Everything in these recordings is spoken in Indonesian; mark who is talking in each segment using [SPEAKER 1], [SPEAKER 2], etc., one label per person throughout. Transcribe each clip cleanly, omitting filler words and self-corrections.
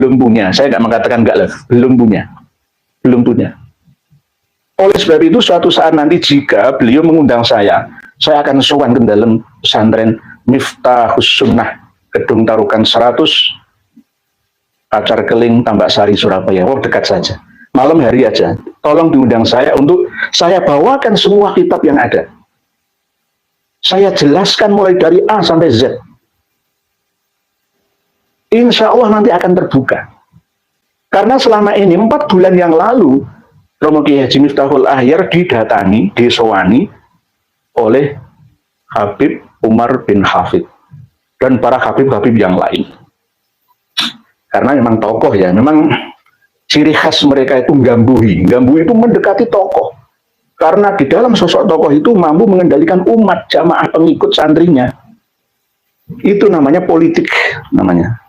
[SPEAKER 1] belum punya. Saya nggak mengatakan nggak lah, belum punya, belum punya. Oleh sebab itu suatu saat nanti jika beliau mengundang saya akan sowan ke dalam pesantren Miftahus Sunnah, Gedung Tarukan 100, Pacar Keling, Tambak Sari, Surabaya. Oh, dekat saja. Malam hari aja. Tolong diundang saya untuk saya bawakan semua kitab yang ada. Saya jelaskan mulai dari A sampai Z. Insya Allah nanti akan terbuka. Karena selama ini 4 bulan yang lalu Romo Kiai Haji Miftahul Ahyar didatangi, disowani oleh Habib Umar bin Hafid dan para habib-habib yang lain. Karena memang tokoh ya, memang ciri khas mereka itu gambui. Gambui itu mendekati tokoh. Karena di dalam sosok tokoh itu mampu mengendalikan umat, jamaah pengikut santrinya. Itu namanya politik, namanya.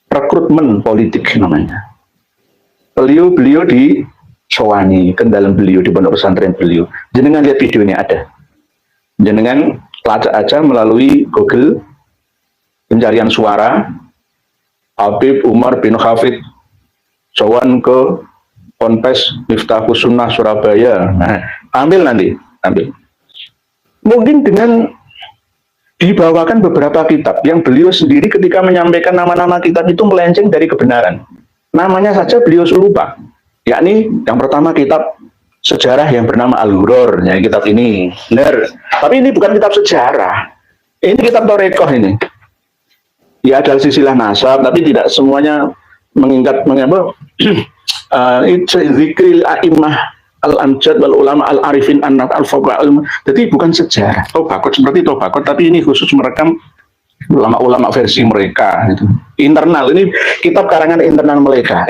[SPEAKER 1] Rekrutmen politik namanya. Beliau di sowani ke dalam beliau di pondok pesantren beliau. Jenengan lihat videonya ada. Jenengan lacak aja melalui Google pencarian suara Habib Umar bin Hafid sowan ke Ponpes Miftahus Sunnah Surabaya. Nah, ambil nanti, ambil. Mungkin dengan dibawakan beberapa kitab yang beliau sendiri ketika menyampaikan nama-nama kitab itu melenceng dari kebenaran. Namanya saja beliau lupa. Yakni yang pertama kitab sejarah yang bernama Al-Ghuror, ya kitab ini. Benar. Tapi ini bukan kitab sejarah. Ini kitab Torekoh ini. Ya ada silsilah nasab, tapi tidak semuanya mengingat mengapa zikril a'immah al-amjad wal ulama al-arifin an-nat al-fuqaha. Jadi bukan sejarah. Tobakot seperti Tobakot, tapi ini khusus merekam ulama-ulama versi mereka gitu. Internal, ini kitab karangan internal mereka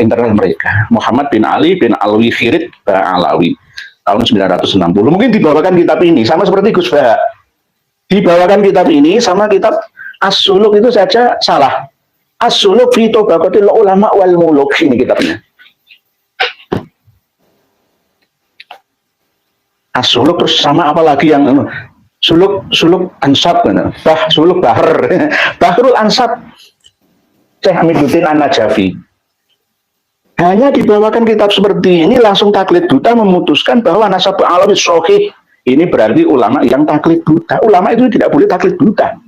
[SPEAKER 1] Muhammad bin Ali bin Alwi Khirid Ba'alawi tahun 960. Mungkin dibawakan kitab ini sama seperti Gus Bah, dibawakan kitab ini sama kitab As-Suluk itu saja salah. As-Suluk fi Tobaqatil Ulama wal Muluk, ini kitabnya. As-Suluk terus sama apa lagi yang Suluk Ansab, Suluk Bahar, Bahrul Ansab, Syekh Hamiduddin An-Najafi. Hanya dibawakan kitab seperti ini langsung taklid buta memutuskan bahwa nasab alawi sahih. Ini berarti ulama yang taklid buta. Ulama itu tidak boleh taklid buta.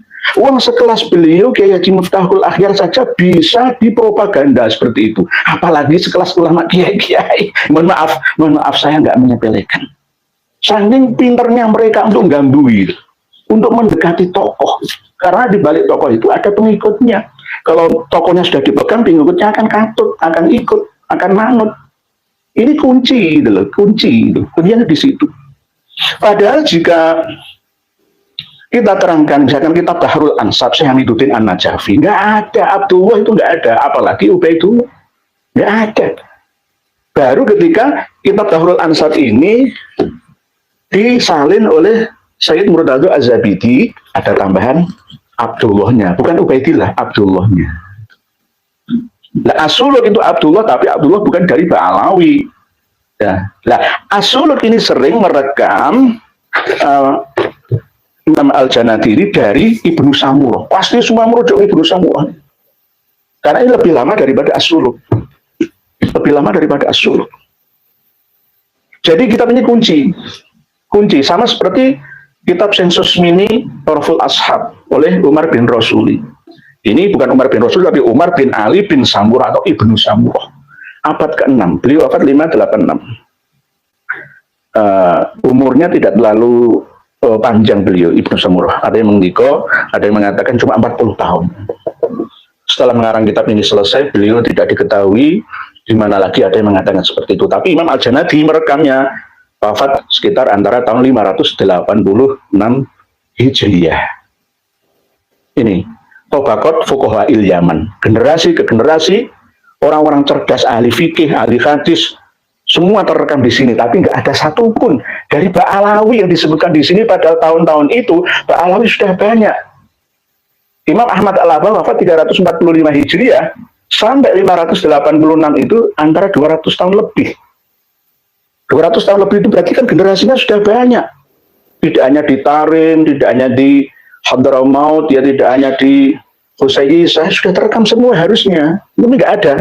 [SPEAKER 1] Uang sekelas beliau Kiai Haji Miftahul Ahyar saja bisa dipropaganda seperti itu. Apalagi sekelas ulama kiai-kiai. Mohon maaf saya nggak menyepelekan. Saking pinternya mereka untuk gambui, untuk mendekati tokoh. Karena di balik tokoh itu ada pengikutnya. Kalau tokohnya sudah dipegang, pengikutnya akan katut, akan ikut, akan manut. Ini kunci, gitu loh, kunci. Kuncinya di situ. Padahal jika kita terangkan, misalkan kita Bahrul Ansab, Syekh Hamiduddin An-Najafi, nggak ada. Abdullah itu nggak ada. Apalagi Ubaidullah, nggak ada. Baru ketika kitab Bahrul Ansab ini disalin oleh Sayyid Murtado Az-Zabidi, ada tambahan Abdullahnya, bukan Ubaidillah, Abdullahnya. Nah, As-Suluk itu Abdullah, tapi Abdullah bukan dari Ba'alawi. Ya. Nah, As-Suluk ini sering merekam Imam Al-Janadiri dari Ibnu Samurah. Pasti semua merujuk Ibnu Samurah. Karena ini lebih lama daripada As-Suluk. Lebih lama daripada As-Suluk. Jadi kitab ini kunci sama seperti kitab Sensus Mini Torful Ashab oleh Umar bin Rasuli. Ini bukan Umar bin Rasuli tapi Umar bin Ali bin Samurah atau Ibnu Samurah, abad ke-6. Beliau wafat 586. Umurnya tidak terlalu panjang beliau, Ibnu Samurah. Ada yang mengiko, ada yang mengatakan cuma 40 tahun. Setelah mengarang kitab ini selesai, beliau tidak diketahui di mana lagi, ada yang mengatakan seperti itu. Tapi Imam Al-Janadi merekamnya wafat sekitar antara tahun 586 Hijriyah. Ini Tobaqat Fuqaha'il Yaman. Generasi ke generasi orang-orang cerdas, ahli fikih, ahli hadis, semua terekam di sini. Tapi nggak ada satupun dari Ba'alawi yang disebutkan di sini. Pada tahun-tahun itu Ba'alawi sudah banyak. Imam Ahmad Al-Abah wafat 345 Hijriyah sampai 586 itu antara 200 tahun lebih. 200 tahun lebih itu berarti kan generasinya sudah banyak. Tidak hanya di Tarim, tidak hanya di Hadramaut, ya tidak hanya di Husai Isa sudah terekam semua harusnya, tapi nggak ada.